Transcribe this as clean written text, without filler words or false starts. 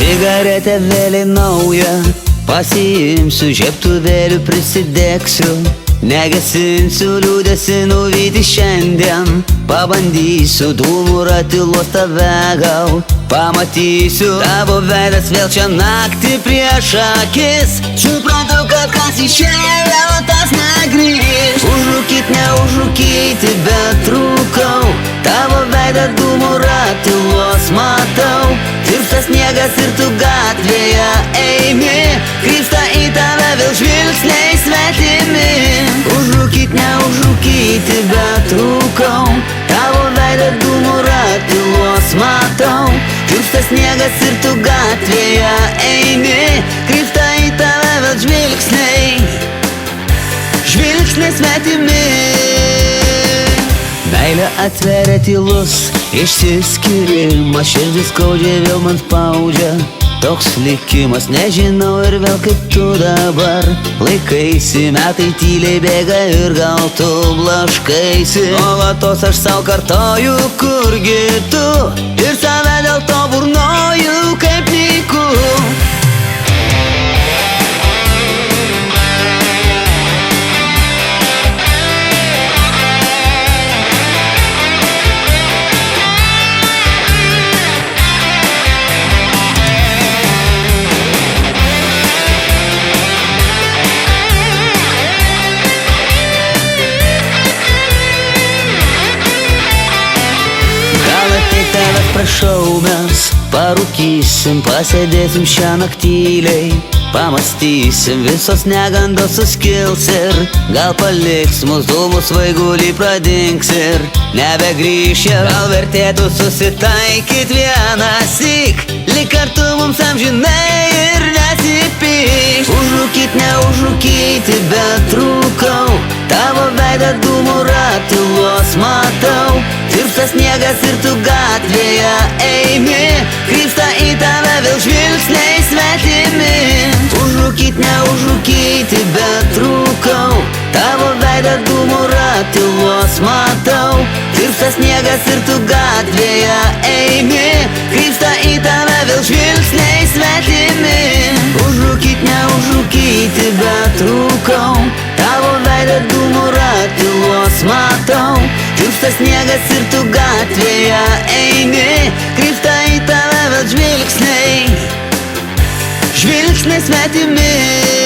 Cigaretę vėlį naują pasiimsiu, žiebtuvėliu prisidegsiu. Negesinsiu liūdėsi nuvyti šiandien, pabandysiu dūmų ratilos tave gal. Pamatysiu tavo veidas vėl čia naktį prieš akis. Suprantu, kad kas išėjo, tas negrįš. Užrūkyt, neužrūkyti, bet rūkau. Tavo veidą dūmų ratilos matau. Tirpsta sniegas ir tu gatvėje eini. Krypsta į tave vėl žvilgsniai svetimi. Užrūkyt, neužrūkyti, bet rūkau. Tavo veidą dūmų ratilos matau. Tirpsta sniegas ir tu gatvėje eini. Krypsta į tave vėl žvilgsniai. Žvilgsniai svetimi. Meilė atveria tylus išsiskyrimas, širdis skaudžiai vėl man spaudžia. Toks likimas, nežinau ir vėl kaip tu dabar laikaisi. Metai tyliai bėga ir gal tu blaškaisi. Nuolatos aš sau kartoju, kurgi tu, ir save dėl to burnoju kaip nyku. Prašau, mes parūkysim, pasėdėsim šią naktyliai. Pamastysim, visos negandos suskils ir gal paliks mus dūmų svaigulį pradings ir nebegrįš. Gal vertėtų susitaikyt vienąsyk, lyg kartu mums amžinai ir nesipyš. Užrūkyt, neužrūkyti, bet rūkau. Tavo veidą dūmų ratilos matau. Tirpsta sniegas ir tu gatvėje eini. Krypsta į tave vėl žvilgsniai svetimi. Užrūkyt, neužrūkyti, bet rūkau. Tavo veidą dūmų ratilos matau. Tirpsta sniegas ir tu gatvėje eini. Krypsta į tave vėl žvilgsniai svetimi. Užrūkyt, neužrūkyti, bet rūkau. Tavo veidą dūmų ratilos matau. Tirpsta sniegas ir tu gatvėje eini. Krypsta į tave vėl žvilgsniai. Žvilgsniai svetimi.